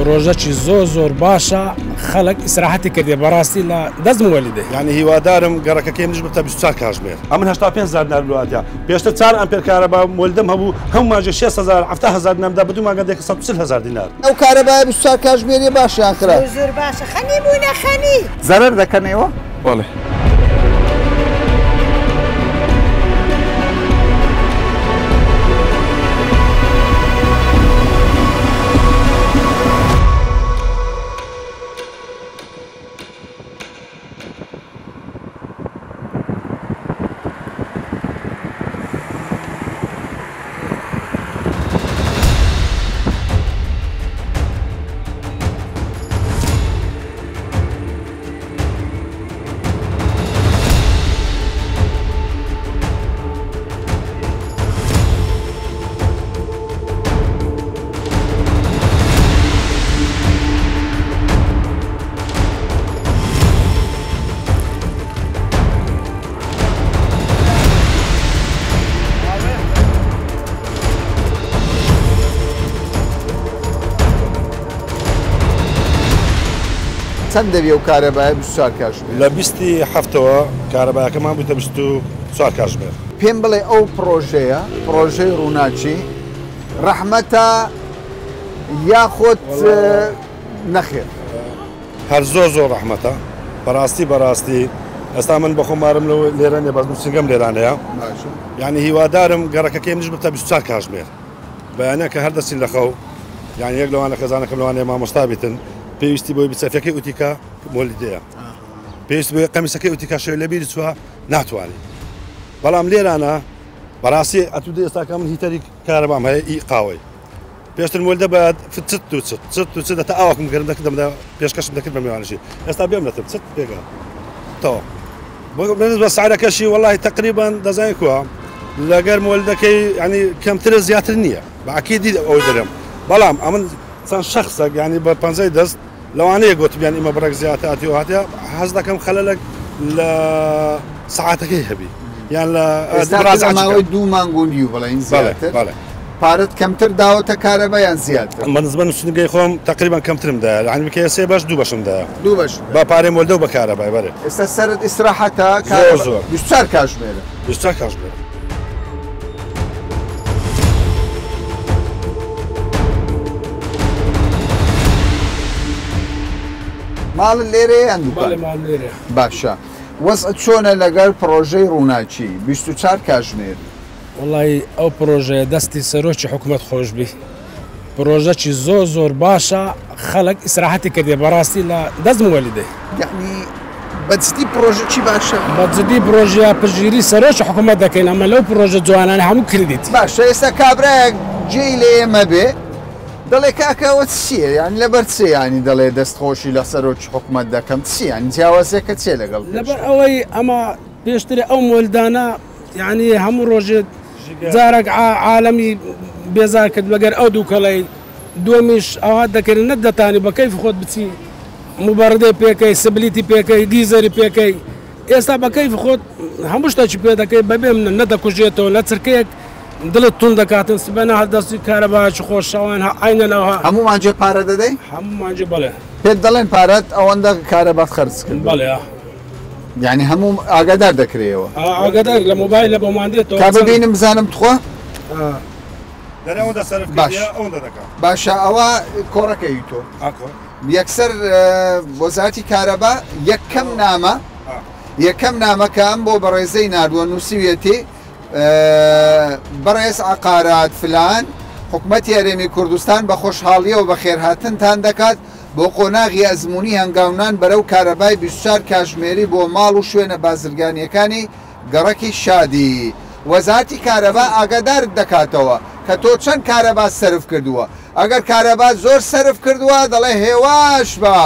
پرۆژەی زۆر باشە خەڵک ئیسراحەتی کردێ بەڕاستی لە دەست مولدێ یعنی هیوادارم گەڕەکەکەی منش بتە 24 کاتژمێر ئەمن 85,000 دینار لواتیا پێشتر 4 ئەمپێر کارەبا مولدم هەبوو هەمومانجێ 6,000 7,000 نەمدا بدوماگەندێک 140,000 دینار ئەو کارەبای 24 کاتژمێری باشیان کرا زۆر باشە خەنی بوونە خەنی زەرەر دەکەنەوە بەڵێ چەند دەبێ و کارەبای 24 کاتژمێر لە 27ەوە کارەبایەکەمان بوویتە 24 کاتژمێر پێم بڵێ ئەو پرۆژەیە پرۆژەی ڕووناچی ڕەحمەتە یاخۆت نەخێر هەر زۆر ڕەحمەتە بەڕاستی ئێستا من بە خۆمارم لەوە لێرە نێ بەس سنگەم لێرانەیە یعنی هیوادارم گەڕەکەکەی منش بتە 24 کاتژمێر بەیانە کە هەر دەچین لە خەو یعنی یەک لەوانە خەزانەکەم لەوانەیە مامۆستا بیتن پێویستی بۆی بچەفەکەی ئوتیکا مۆلیدەیە پێویست بۆی قەمیسەکەی ئوتیکا شەوی لە بیری چووە ناتوانێت بەڵام لێرانە بەڕاستی ئەتودی ئێستاکە من هیتەری کارەبام هەیە ئی قاوەی پێشتر مۆلدە بەد چت دەتا ئاوەکم گەرم دەکردم پێشکەشم دەکرد بە میوانشی ئێستا بێم لەتم چت پێگا تەوە بە سعرەکەشی وەڵی تقریبان دەزانین کووە لەگەر مۆلدەکەی ینی کەمترە زیاتر نییە بەعکیدی ئەوەی دەرم بەڵام ئەمن چەند شخصێک ینی بە 50 دەست لەوانەیە گوتبیان ئیمە بڕێک زیاتاتی و هاتیە حەز دەکەم خەلەلێک لە سەعاتەکەی هەبی یان لە ماوەی 2 مانگولی و بەڵێن زیاتر پارەت کەمتر داوەتە کارەبایان زیاتر بەنسبەت سنگەی خۆم تقریبان کەمترم دایە عنی بکە 3 باش 2 بەشم دایە 2 بەش با پارەی مۆلدە و بە کارەبای بەرێ ئێستا سەرت ئیسراحەتە 24 کاتژمێرە 24 کاتژمێر ماڵ لێرە یان باشە وەزعت چۆنە لەگەڵ پرۆژەی ڕووناچی 24 کاتژمێر وڵی ئەو پرۆژەیە دەستی سەرۆکی حکوومەت خۆشببی پرۆژەی زۆر باشە خەڵک ئیسراحەتی کردێ بەڕاستی لە دەست مولدێ یعنی بەجددی پرۆژە چی باشە بەجددی پرۆژەیە پژگیری سەرۆکی حکوومەت دەکەین ئەمە لەو پرۆژە جوانانە هەموو کردیت باشە ئێستا کابراەک جێی لێ ئێمە بێ دەڵێ کاکەوە چییە یانی لەبەر چێ ینی دەڵێ دەستخۆشی لە سەرۆکی حکوومەت دەکەم چیانی جیاوازەکە چێ لەگەڵ لەبەر ئەوەی ئەمە پێشترە ئەو مۆلدانە یعنی هەموو ڕۆژێت جارێک عالەمی بێزار کرد بەگەر ئەو دووکەڵی دومیش ئەوها دەکردن نەدەتانی بە کەیف خۆت بچی مبەردەی پێکەی سبلیتی پێکەی دیزەری پێکەی ئێستا بە کەیف خۆت هەموو شتێکی پێ دەکەی بەبێ منە نەدەکوژێتەوە لە چرکەیەک دڵت تون دەکاتن سبەنە هەردەستی کارەباچی خۆشەوان ئاینەوە هەمومانجێ پارە دەدەی هەمومانجێ بڵێ پێت دەڵێن پارەت ئەوەندە کارەبات خەرج کرد بڵێ یعنی هەموو ئاگادار دەکرێەوە ئاگادار لە مۆبایل لە بۆماندێتەوە کا ببینم بزانم تخوا باشە ئەوە کۆڕەکەی تۆ یەکسەر وەزارەتی کارەبا یەکەم نامەکەم بۆ بەڕێزەی نردووە نووسیوێتی بەڕێز عقارات فلان حکوومەتی هەرێمی کوردستان بە خۆشحاڵیەوە بە خێرهاتنتان دەکات بۆ قۆناغی ئەزمموی هەنگاونان بەرەو کارەبای 24 کاتژمێری بۆ ماڵ و شوێنە بازرگانیەکانی گەڕەکی شادی وەزارەتی کارەبا ئاگادار دەکاتەوە کە تۆ چەند کارەبا سەرف کردووە ئەگەر کارەبا زۆر سەرف کردووە دەڵێ هێواش بە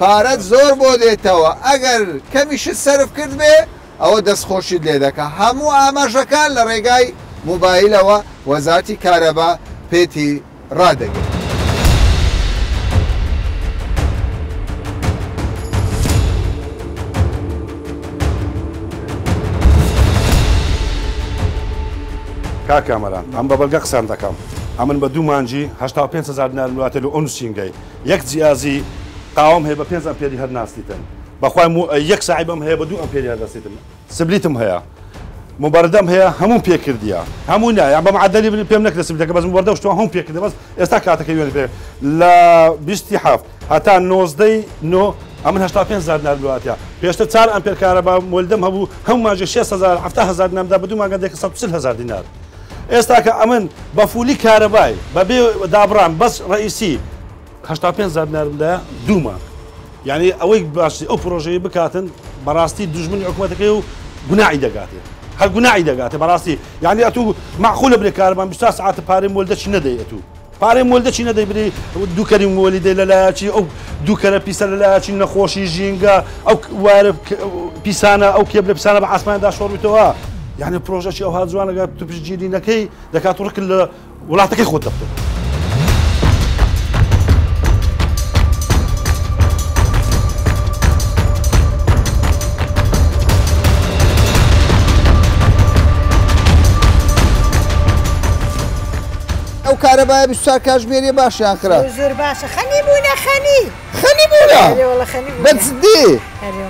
پارەت زۆر بۆ دێتەوە ئەگەر کەمیشت سەرف کرد بێ ئەوە دەستخۆشیت لێ دەکە هەموو ئاماژەکان لە ڕێگای موبایلەوە وەزارەتی کارەبا پێتی ڕادەگرێت. کاکامەران ئەم بە بەڵگە قسان دەکەم ئەمن بە دوو مانجی 85,000 دینار واتە لە ئەو نووسینگەی یەک جیازی قاوم هەیە بە 5 ئەمپێری هەر ناستیتن بەخوای یەک ساعیبم هەیە بە 2 ئەمپێری هەردەستیتن سبلیتم هەیە مباردەم هەیە هەموو پێکردیە هەموو نایە بە معدەلی پێم نەکرد سبلیتەکە بەس مباردە شتووە هەموو پێکردە بەس ئێستا کاتەکە وێنە پێ لە 27 هەتا 19 نۆ ئەمن 85,000 دینار واتە پێشتر 4 ئەمپێر کارەبا مولدەم هەبوو هەموو ماژە 6,000 7,000 دیناردا بە دوو ماگەندێک 140,000 دینار ئێستا کە ئەمن بە فولی کارەبای بەبێ دابڕان بەس ڕئیسی 85,000 دینار بدایە دوو مانگ یعنی ئەوەی باشی ئەو پرۆژەیە بکاتن بەڕاستی دوژمنی حکوومەتەکەی و گوناعی دەگاتێ هەر گوناعی دەگاتێ بەڕاستی یعنی ئەتوو معقولە بێ کارەبان 20 ساعت پارەی مولدە چی نەدەی ئەتوو پارەی مولدە چی نەدەی بری دووکەری مۆلی دەی لەلایەکی ئەو دووکەرە پیسە لەلایەکی نەخۆشی ژینگە ئەو وارە پیسانە ئەو کێبلە پیسانە بە ئاسماندا شۆڕیتەوە یعنی پرۆژەی ئەو هاجوانەگە تو پشتگیرینەکەی دەکات ڕک لە وڵاتەکەی خۆت دەبتێت ئەو کارەبایە 24 کاتژمێریە باشیان کرا زۆر باشە خەنی بوونە خەنی بوونە خەنی بەجددی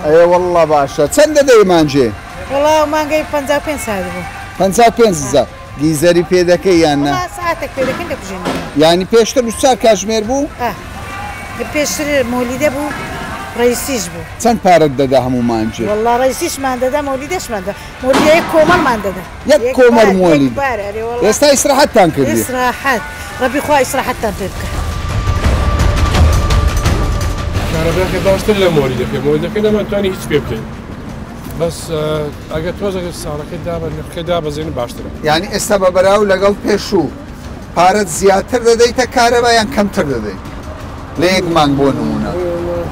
ئەێ وەڵڵا باشە چەند دەدەی مانجێ وڵا مانگەی 55 ساعت بوو 55,000 گیزەری پێ دەکەی یان نە ساعتێک پێ دەکەین دەکوژێنەوە ینی پێشتر 24 کاتژمێر بوو پێشتر مۆلیدە بوو ڕئیسیش بوو چەند پارەت دەدا هەموو مانجێ وەڵا ڕئیسیشمان دەدا مۆلیدەشمان دەدا مۆلیدە یەک کۆمەڵمان دەدا یەک کۆمەڵ مۆلید ئێستا ئیسراحەتتان کردی ئیسراحەت ڕەبی خوا ئیسراحەتتان پێ بکە کارەباکە باشتر لە مۆلیدەکەی نەمانتوانی هیچ پێ بکەین بەس ئەگە تۆزەگە ساڵەکەی دابە نرخەکەی دابەزێنی باشترە یعنی ئێستا بە بەراو لەگەڵ پێشوو پارەت زیاتر دەدەیتە کارەبا یان کەمتر دەدەیت لە یەک مانگ بۆ نمونە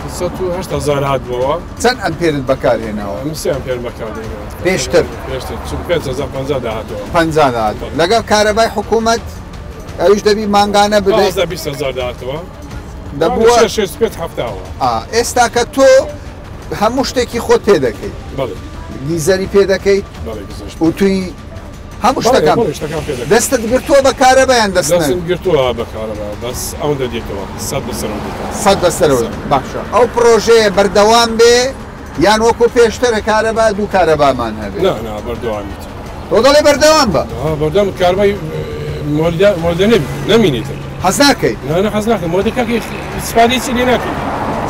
180,000 هاتبووەوە چەند ئەمپێرت بەکارهێناوە سێ ئەمپێر بەکارهێناوە پێشتر پێشتر 5,050 داهاتەوە 50 داهاتەوە لەگەڵ کارەبای حکوومەت ئەویش دەبی مانگانە بدەیت 20,000 داهاتەوە دەبووە 6,700 ئێستا کە تۆ هەموو شتێکی خۆت پێ دەکەیت گیزەری پێ دەکەیت و توی هەموو شتەکان دەستت گرتووە بە کارەبایان دەستن گرتووە بە کارەبا بەس ئەو دەدێتەوە 100 بەسەرەوە باشە ئەو پرۆژەیە بەردەوام بێ یان وەکو پێشترە کارەبا دوو کارەبامان هەبێت بەردەوامیت تۆ دەڵێ بەردەوام بە بەردەم کاربای مۆلدە نەبینیتە حەز ناکەیت حەز ناکەم مۆلدەکە سپادی چی لێ ناکەیت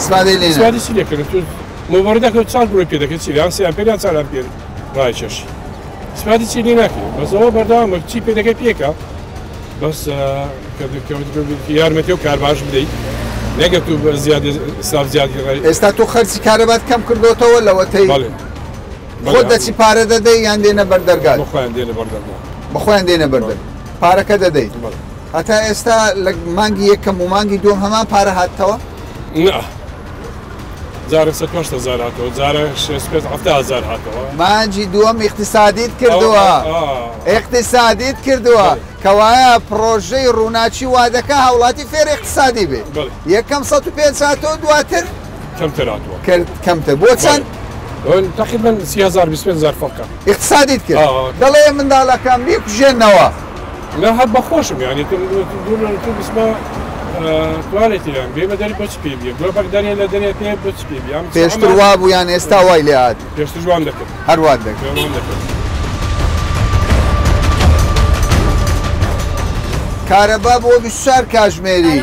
سپادی چی لێکردن مۆبەردەکە چاند بڕۆی پێ دەکەیت چی یان 3 ئەمپێر یان 4 ئەمپێر ڕای چێشی سپادی چی لێ ناکەیت بەس ئەوە بەردەوامە چی پێ دەکەی پێکە بەس یارمەتی و کار باش بدەیت نەگە تو زیادی ئێستا تۆ خەرچی کارەبات کەم کردوتەوە لەوەتەی خۆت دەچی پارە دەدەی یان دێنە بەردەرگات بەخۆیان دێنە بەردەر پارەکە دەدەیت هەتا ئێستا لە مانگی یەکەم و مانگی دوم هەمان پارە هاتەوە جارە 180,000 هاتەوە جارە 6,700 هاتەوە مانجی دووەم اقتصادیت کردووە اقتصادیت کردووە کەوایە پرۆژەی ڕووناچی وادەکە هاوڵاتی فێر اقتصادی بێ یەکەم 105 هاتەوە دواتر کەمتر هاتووە کەمتر بۆ چەند تقریبا 30,000 فەرقە اقتصادیت کرد دەڵێ منداڵەکان بیکوژێنەوە لا هەر بەخۆشم یعنی بسمە توانێتی بێمە دەری بۆچ پێ بیە گۆ بەکدارێ لە دەرێت پێ بۆچ پێ بیام پێشتر وا بوو یان ئێستا وای لێ هات پێشتر جوان دەکرد هەروات دەکرد کارەبا بۆ 24 کاتژمێری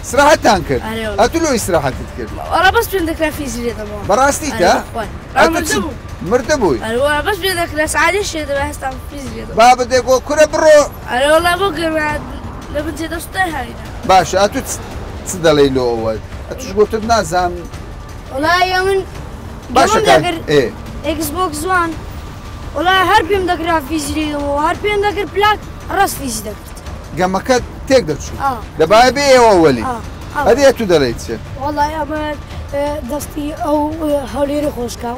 استراحەتتان کرد ئەتو لۆ ئیستراحەتت کرد بەس پێم دەکرا فیزی لێدەمەوە بەڕاستیتە مردە بووی بەس پێ دەکرا سعادی شێدەوە هەستان فیزی لێدەوە با بدێ گۆ کورە بڕۆ ئەرەوەڵا بۆ گەرما لە بنجێ دەستای هاویدا باشە ئەتو چ دەڵێ لەوە ئەتوش گوتت نازام وڵای من باشە ئێکسبۆکس جوان وڵای هەر پێم دەکرا فیزی لێدەمەوە هەر پێم دەکرد پلاک ڕاست فیزی دەکرد گەمەکە تێک دەچوو دەبایە بێ ئێوە وەلی ئەدێ تو دەڵێیت چێت وڵای ئەمە دەستی ئەو هەولێری خۆشکاو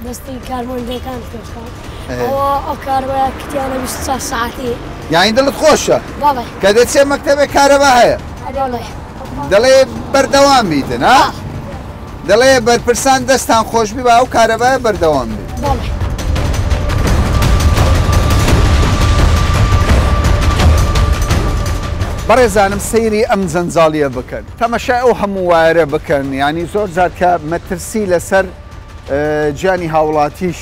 دەستی کارمەندەکان خۆشکاو ئەو کاربایە کتیانە 24 ساعتی یانی دڵت خۆشە کە دەچێ مەکتەبێ کارەبا هەیە دەڵێ بەردەوام بیتن ها دەڵێ بەرپرسان دەستان خۆشبی بە ئەو کارەبایە بەردەوام بیت بەڕێزانم سەیری ئەم جەنجاڵیە بکەن تەمەشای ئەو هەموو وایرە بکەن ینی زۆر جار کە مەترسی لەسەر گیانی هاوڵاتیش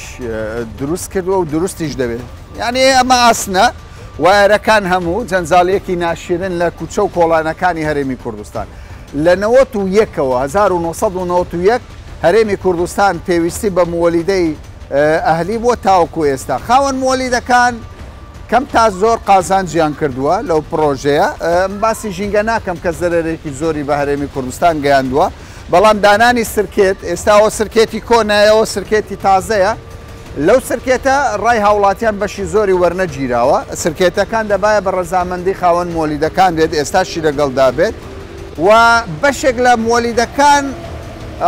دروست کردووە و دروستیش دەبێت یعنی ئەمە ئاسنە وایرەکان هەموو جەنجاڵیەکی ناشرن لە کوچە و کۆڵانەکانی هەرێمی کوردستان لە 91ەوە 1991 هەرێمی کوردستان پێویستی بە مۆلیدەی ئەهلی بۆ تاوەکو ئێستا خاوەن مۆلیدەکان کەم تا زۆر قازانجیان کردووە لەو پرۆژەیە باسی ژینگە ناکەم کە زەرێکی زۆری بە هەرێمی کوردستان گەیاندووە بەڵام دانانی سرکێت ئێستاەوە سرکێتی کۆنایەوە سرکێتی تازەیە لەو سرکێتە ڕای هاوڵاتیان بەشی زۆری وەرنەگیراوە سرکێتەکان دەبایە بە ڕەزامەندی خاوەن مۆلیدەکان بێت ئێستاشی لەگەڵدا بێت و بەشێک لە مۆلیدەکان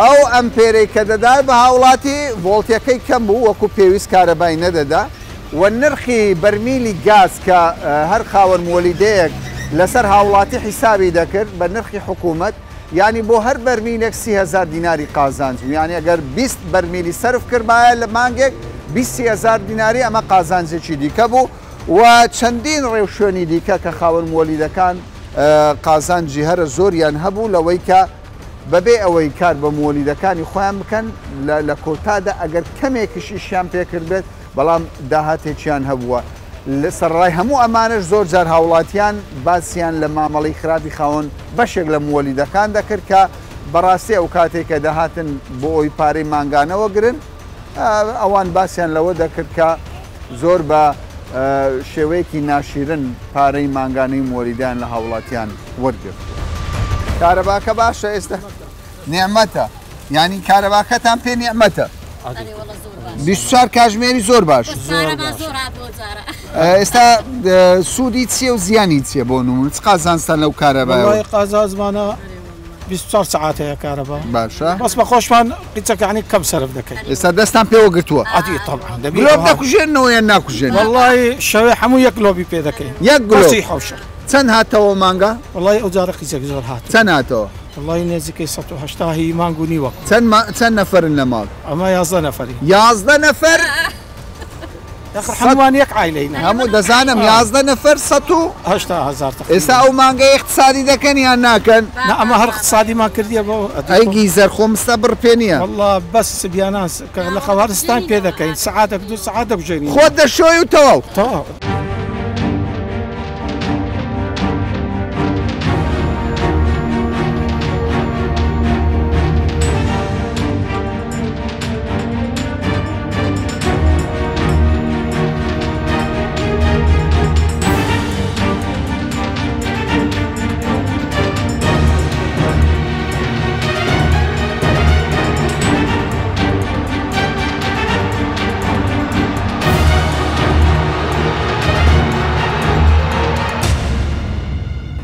ئەو ئەمپێرەی کە دەدای بە هاوڵاتی ڤۆڵتیەکەی کەم بوو وەکو پێویست کارەبای نەدەدا و نرخی بەرمیلی گاز کە هەر خاوەن مۆلیدەیەک لەسەر هاوڵاتی حیسابی دەکرد بە نرخی حکوومەت ینی بۆ هەر بەرمینێک 30,000 دیناری قازانج یعنی ئەگەر 20 بەرمیلی سرف کردبایە لە مانگێک 20,000 دیناری ئەمە قازانجێکی دیکە بوو و چەندین ڕێوشێنی دیکە کە خاوەن مۆلیدەکان قازانجی هەرە زۆریان هەبوو لەوەی کە بەبێ ئەوەی کار بە مۆلیدەکانی خۆیان بکەن لە کۆتادا ئەگەر کەمێکیشیشیان پێکرد بێت بەڵام داهاتێکیان هەبووە لەسەرڕای هەموو ئەمانش زۆر جار هاوڵاتیان باسییان لە مامەڵی خراپی خاوەن بەشێک لە مۆلیدەکان دەکرد کە بەڕاستی ئەو کاتێک کە دەهاتن بۆ ئەوی پارەی ماگانەوە گرن ئەوان باسییان لەوە دەکرد کە زۆر بە شێوەیەکی ناشیرن پارەی ماگانەی مۆلیدان لە هاوڵاتیان وەرگرت کارەباکە باشە ئێستا نیعمەتە ینی کارەباکەتان پێ نیعمەتە 24 کاتژمێری زۆر باش ئێستا سوودی چییە و زیانی چییە بۆ نمونە چ قازانستان لەو کارەبای قازا زمانە 24 ساعتەیە کارەبا باشە بەس بە خۆشمان قیچەکانی کەم سەرف دەکەین ئێستا دەستان پێوە گرتووە گلۆب دەکوژێنەوە یان ناکوژێن وەڵی شەوێ هەموو یەک گلۆبی پێ دەکەین یەک گلۆبی حوشە چەند هاتەوە مانگە وڵی ئەو جارە قیچێک زۆر هات چەند هاتەوە وڵی نێزیکەی 180 هی مانگ و نیوە چەند نەفەرن لە ماڵ ئەمە 11 نەفەری 11 نەفەر هەمووان یەک عایلەین هەموو دەزانم 11 نەفەر 180,000 ئێستا ئەو مانگەی اقتصادی دەکەن یان ناکەن ئەمە هەر اقتصادیمان کردیە بۆ ئەیگی زەرخۆمستە بڕ پێ نییە والله بەس سبیانان کە لە خەوارستان پێ دەکەین سعاتێک 2 سعات دەبژێنین خۆت دەشۆی و تەواو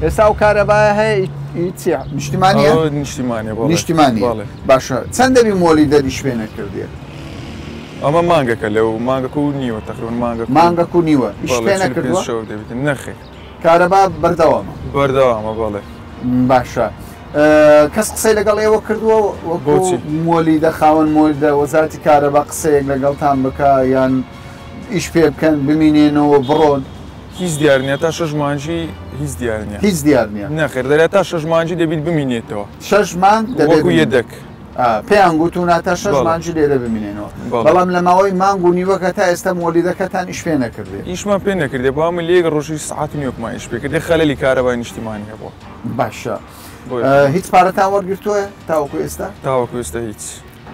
ئێستا و کارەبایە هەیە چیە نیشتیمانیە نیشتیمانی باشە چەند دەبی مۆلیدە دیشوێنە کردێ ئەمە مانگەکە لەو مانگەکە و نیوە تەقریباً مانگەک و نیوە دیشوێنە کردووە نەخێ کارەبا بەردەوامە بەڵێ باشە کەس قسەی لەگەڵ ئێوە کردووە وەکو مۆلیدە خاوەن مۆلیدە وەزارەتی کارەبا قسەیەک لەگەڵتان بکە یان ئیش پێ بکەن بمینێنەوە بڕۆن هیچ دیار نییە تا 6 مانجی هیچ دیار نییە هیچ دیار نییە نەخێر دەرێت تا 6 مانجی دەبیت بمینێتەوە 6 مانگ دەبێت یەدەک پێیان گوتونا تا 6 مانجی لێرە بمینێنەوە بەڵام لە ماوەی مانگ و نیوەکە تا ئێستا مۆلیدەکەتان ئیش پێ نەکردێت ئیشمان پێ نەکردێ بۆ ئەمە لێک ڕۆژی سعات نیوەکمان ئیش پێکردێ خەلەلی کارەبای نیشتیمانیە بۆ باشە هیچ پارەتان وەرگرتووە تاوەکو ئێستا تاوەکو ئێستا هیچ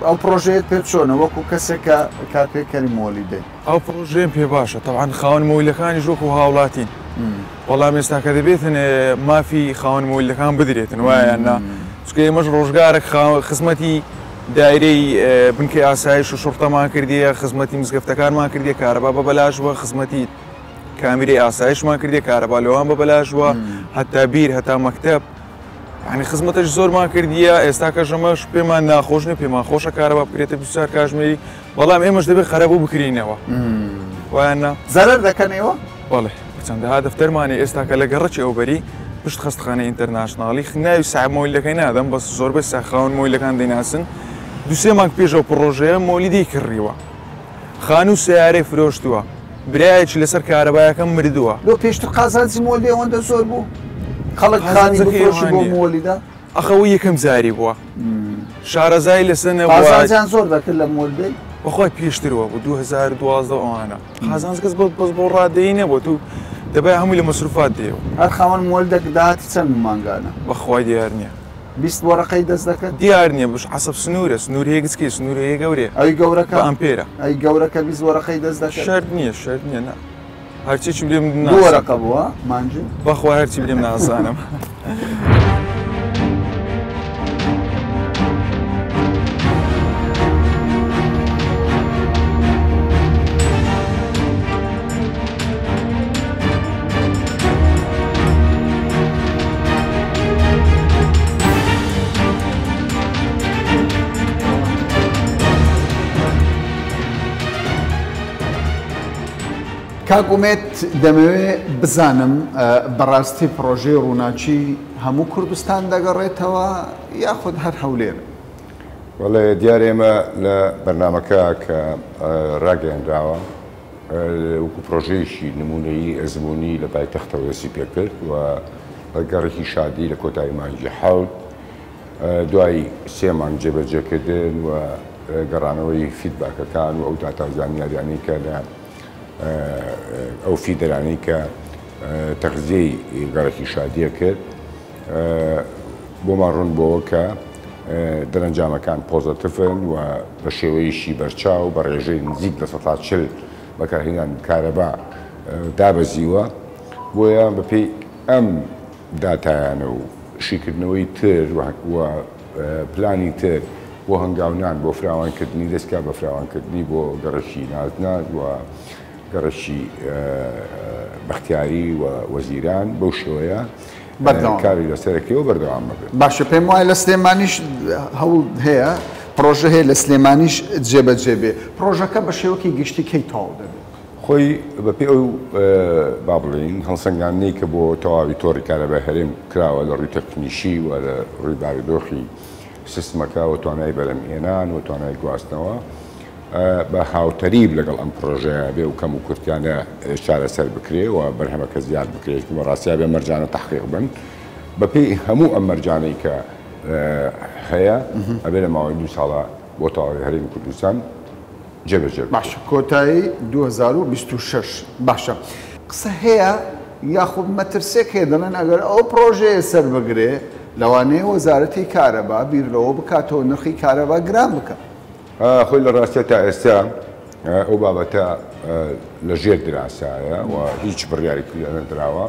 ئەو پرۆژەیەت پێ چۆنە وەکو کەسێکە کارپێکەری مۆلیدەی ئەو پرۆژێن پێ باشە تەوان خاوەن مۆلیەکانی ژۆک و هاوڵاتین وەڵام ئێستا کە دەبێتن مافی خاوەن مۆلیەکان بدرێتن وایە نا چکە ئێمەش ڕۆژگارێک خزمەتی دایرەی بنکەی ئاسایش و شوڕتەمان کردیە خزمەتی مزگەفتەکانمان کردیە کارەبا بە بەلاش وە خزمەتی کامیرەی ئاسایشمان کردیە کارەبا لەوان بە بەلاش وە هەتا بیر هەتا مەکتەب ینی خزمەتش زۆرمان کردیە ئێستا کە ژەمەش پێمان ناخۆشنە پێمان خۆشە کارەبا بکرێتە 24 کاتژمێری بەڵام ئێمەش دەبێت خەرەبوو بکرینەوە وایە زەرەر دەکەنەوە بەڵێ چەندەها دەفتەرمانی ئێستا کە لە گەڕەکی ئەوبەری پشت خستخانەی ئینتەرناشناڵی ناوی ساحب مۆلیەکەی نادەم بەس زۆربەی ساخاون مۆلیەکان دەیناسن دوسێ مانگ پێشەوە پڕۆژەیە مۆلیدەی کڕیوە خان و سیارەی فرۆشتووە برایەکی لەسەر کارەبایەکەم مردووە لۆ پێشتر قازانجی مۆلی ئەوەندە زۆر بوو خەڵک خانی بفرۆشی بۆ مۆلیدا ئەخەوە یەکەم زاری بووە شارەزای لەسەنە قازانجیان زۆر دەکرد لە مۆلدەی بەخوای پێشترەوە بۆ 2012 ئەوانە قازانج کەس بەس بۆ ڕادەیی نەبوو تو دەبای هەمووی لە مەسروفات دێەوە هەر خاوەن مۆلدەك داهاتی چەند مانگانە بەخوای دیار نییە 20 وەرەقەی دەست دەکەن دیار نییە بش حەسەب سنوورە سنووری هێگسکی سنووری گەورێ ئەوی گەورەکە ئەمپێرە ئەی گەورەکە 20 وەرەقەی دەست دەکەن شەرت نییە نا هەرچی بلێم وەرەقە بووە مانجی بەخوا هەرچی بلێم نازانم کاکومێت دەمەوێت بزانم بەڕاستی پرۆژەی ڕووناچی هەموو کوردستان دەگەڕێتەوە یاخود هەر هەولێر وەڵێ دیارە ئێمە لە بەرنامەکە کە ڕاگەیاندراوە وەکو پرۆژەیەکی نمونەیی ئەزمموی لە پایتەختەوە وێسی پێکرد و گەڕێکی شادی لە کۆتایی مانگی حەوت دوای 3 مانگ جێبەجێکردن و گەڕانەوەی فیدباکەکان و ئەو داتا زانیاریانەی کە لە ئەو فیدرانی کە تەغزیەی گەڕێکی شادیە کرد بۆمان ڕوون بۆەوە کە دەرەنجامەکان پۆزتیڤن و بە شێوەیەشی بەرچاو بە ڕێژەی نزیک لە 140 بەکارهێنان کارەبا دابەزیوە بۆیە بەپێی ئەم داتایانە و شیکردنەوەی تر و پلانی تر بۆ هەنگاونان بۆ فراوانکردنی دەستکا بە فراوانکردنی بۆ گەڕەشی نازنان و گەڕەشی بەختیاری و وەزیران بەو شێوەیە کاری لەسەرەکەی و بەردەوام بکرد. باشە پێم وایە لە سلێمانیش هەوڵ هەیە پرۆژە هەیە لە سلێمانیش جێبەجێ بێ پرۆژەکە بە شێوەکی گشتی کەی تاو دەبێت خۆی بەپێ ئەو با بڵین هەڵسەنگانەی کە بۆ تەواوی تۆڕی کارەبای هەرێم کراوە لە ڕووی تەکنیشی و لە ڕووی بارودۆخی سیستمەکە و توانای بەرەمهێنان و توانای گواستنەوە بە هاوتەریب لەگەڵ ئەم پرۆژەیە بێ و کەم و کورتیانە چارەسەر بکرێ و بەرهەمەکە زیاد بکرێت و ڕاستیا بێ مەرجانە تەحقیق بن بەپێی هەموو ئەم مەرجانەی کە هەیە ئەبێ لە ماوەی 2 ساڵە بۆ تەواوی هەرێمی کوردستان جێبەجێ باشە کۆتایی 2026 باشە قسە هەیە یاخود مەترسێک هەیە دەڵێن ئەگەر ئەو پرۆژەیە سەر بگرێ لەوانەیە وەزارەتی کارەبا بیرلەوە بکاتەوە نرخی کارەبا گران بکە خۆی لە ڕاستیە تا ئێستا ئەو بابەتە لە ژێر دراسایە و هیچ بڕیارێکی لە نەدراوە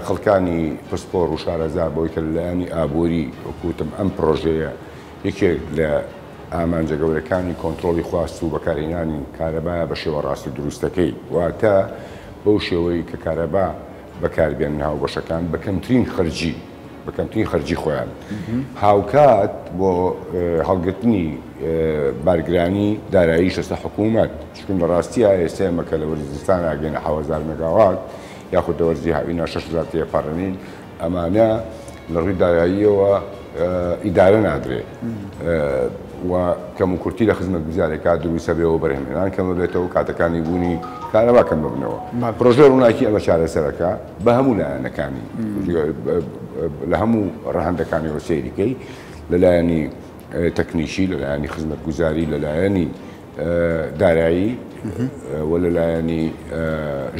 خەڵکانی پسپۆڕ و شارەزا بۆی کە لەلایەنی ئابووری وەکوتم ئەم پرۆژەیە یەکێک لە ئامانجە گەورەکانی کۆنتترۆلی خواست و بەکارهێنانی کارەبایە بە شێوە ڕاست و دروستەکەی واتە بەو شێوەی کە کارەبا بەکاربێن ناو بەشەکان بەکەمترین خەرجی خۆیان هاوکات بۆ هەڵگرتنی بارگرانی دارایی شەستە حکوومەت چکن لە ڕاستیە ئێستا مەکە لە وەرزستان ئاگەینە 1000 مگاوات یاخود دەوەرزی هاوینە 6000 تێپەڕەنین ئەمانە لە ڕووی داراییەوە ئیدارە نادرێ و کەم و کورتی لە خزمەت گوزارێکا دروستە بێەوە بەرهەمهێنان کەمە بێتەوە کاتەکانی بوونی کارەبا کەم ببنەوە پرۆژە ڕووناکی ئەمە چارەسەرەکە بە هەموو لایەنەکانی لە هەموو ڕەهەندەکانیەوە سەیریکەی لەلایەنی تەکنیشی لەلایەنی خزمەت گوزاری لەلایەنی دارایی و لەلایەنی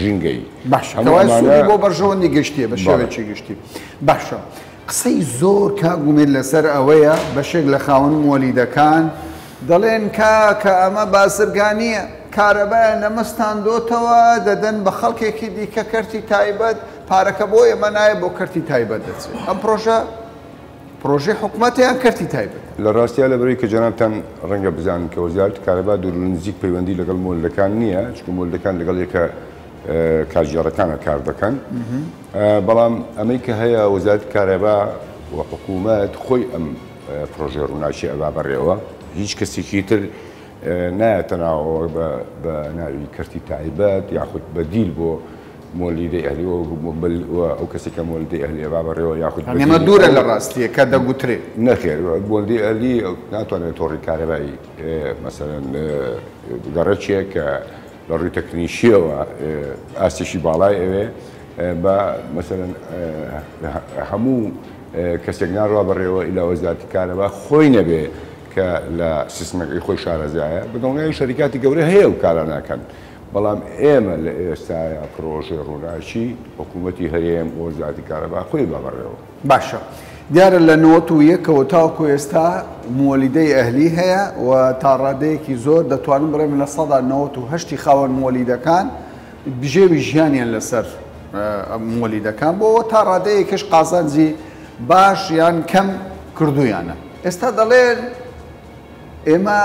ژینگەی باشەوەی بۆ بەرژەوەندی گشتیە بە شێوەیەکی گشتی باشە قسەی زۆر کاگومێت لەسەر ئەوەیە بەشێک لە خاوەن مۆلیدەکان دەڵێن کە ئەمە بازرگانیە کارەبایە نەمەستاندۆتەوە دەدەن بە خەڵکێکی دیکە کەرتی تایبەت پارەکە بۆ ئێمە نایە بۆ کەرتی تایبەت دەچێت ئەم پرۆژەی حکوومەتیان کەرتی تایبەت لە ڕاستیا لە بەرەوەی کە جەنابتان ڕەنگە بزانن کە وەزارەتی کارەبا دوور نزیک پەیوەندی لەگەڵ مۆلەکان نییە چکە مۆلەکان لەگەڵ یەکە کارژێڕەکانە کار دەکەن بەڵام ئەمەی کە هەیە وەزارەتی کارەبا و حکوومەت خۆی ئەم پرۆژێ ڕووناچی ئەوا بەڕێوە هیچ کەسێکی تر نایەتە ناوەوە بە ناوی کەرتی تایبەت یاخود بەدیل بۆ مۆلیدەی ئەهلیەوە ئەو کەسێکە مۆلیدەی ئەهلی ئەوا بەڕێوە یاخود ئەمە دوورە لە ڕاستیە کە دەگوترێت نەخێر مۆلیدەی ئەهلی ناتوانێت تۆڕی کارەبایی مەسەلەن گەڕەچێک کە لە ڕووی تەکنیشیەوە ئاستێکی باڵای ئەوێ بە مەسەرەن هەموو کەسێک ناڕوا بەڕێوە ئیلا وەزارەتی کارەبا خۆی نەبێ کە لە سیستمەکەی خۆی شارەزایە بەدڵنیایی شەریکاتی گەورە هەیە و کارە ناکەن. بەڵام ئێمە لە ئێستاە پرۆژێ ڕووناچی حکوومەتی هەرێم وەزارەتی کارەبا خۆی بەڕێوە. باشە. دیارە لە 91ەوە تاوەکو ئێستا مۆلیدەی ئەهلی هەیە و تا ڕادەیەکی زۆر دەتوانم بڵێم لە 98 خاوەن مۆلیدەکان بژێوی ژیانیان لەسەر مۆلیدەکان بۆەوە تا ڕادەیەکەش قازانجی باش یان کەم کردویانە. ئێستا دەڵێن ئێمە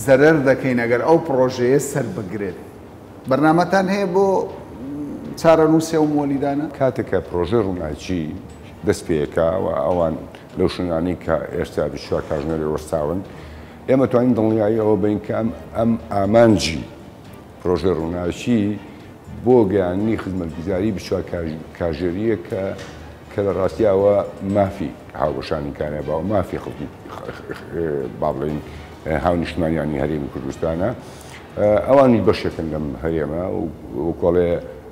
زەرەر دەکەین ئەگەر ئەو پرۆژەیە سەر بگرێت. بەرنامەتان هەیە بۆ چارەنووسێ و مۆلیدانە؟ کاتێکە پرۆژە ڕووناچی دەست پێەکە و ئەوان لەو شنانی کە ئێستا بچوار کاژنەری وەستاون ئێمە توانین دڵنیایی ئەوە بین کە ئەم ئامانجی پرۆژە ڕووناچی بۆ گەیاندنی خزمەتگوزاری بچوار کاژێریە کە لە ڕاستیاوە مافی هاوبەشانی کارەبا و مافی خەڵکی با بڵێن هاونیشتمانیانی هەرێمی کوردستانە ئەوانی بەشێکن لەم هەرێمە و کۆڵێ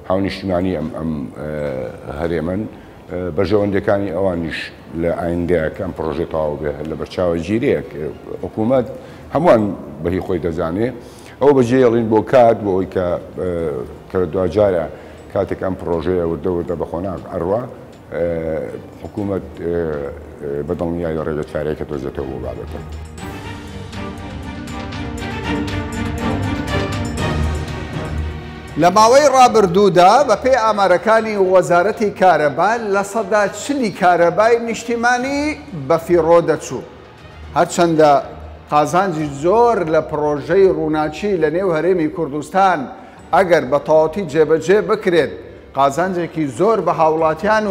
هاونیشتمانی ئەم هەرێمن بەرژەوەندەکانی ئەوانیش لە ئایندەیەکە ئەم پرۆژێ تەواو بێ لە بەرچاوە گیرەیەک حکوومەت هەمووان بەهی خۆی دەزانێ ئەو بەجێڵین بۆ کات بۆ ئەوی کە دوجارە کاتێک ئەم پرۆژەیە وردەوردە بە خۆناک ئەڕوا حکوومەت بەدڵنیایی ڕێگە چارەیەکە دۆزێتەوە بۆ بابەتە. لە ماوەی ڕابردوودا بە پێی ئامارەکانی وەزارەتی کارەبا لە سەدا 40 کارەبای نیشتیمانی بەفیڕۆ دەچوو. هەرچەندە قازانجی زۆر لە پرۆژەی ڕووناچی لە نێو هەرێمی کوردستان ئەگەر بە تەواوەتی جێبەجێ بکرێت قازانجێکی زۆر بە هاوڵاتیان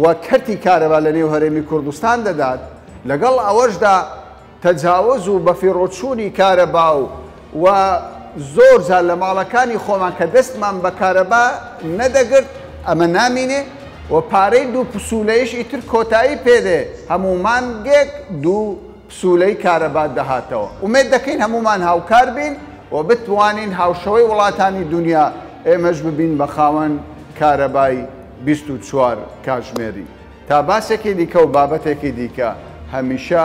و کەرتی کارەبا لە نێو هەرێمی کوردستان دەدات لەگەڵ ئەوەشدا تەجاوز و بەفیڕۆچوونی کارەبا و زۆر جار لە ماڵەکانی خۆمان کە دەستمان بە کارەبا نەدەگرت ئەمە نامینێ و پارەی دوو پسوولەیەش ئیتر کۆتایی پێدێ هەموو مانگێک دوو پسوولەی کارەبا دەهاتەوە. ئومێد دەکەین هەمومان هاوکار بین و بتوانین هاوشەوەی وڵاتانی دنیا ئێمەش ببین بە خاوەن کارەبای 24 کاتژمێری. تا باسێکی دیکە و بابەتێکی دیکە هەمیشە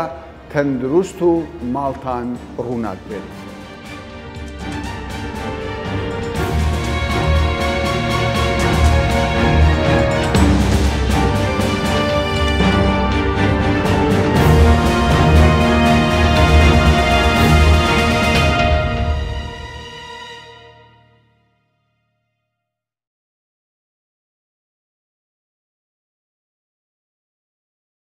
تەندروست و ماڵتان ڕووناک بێت.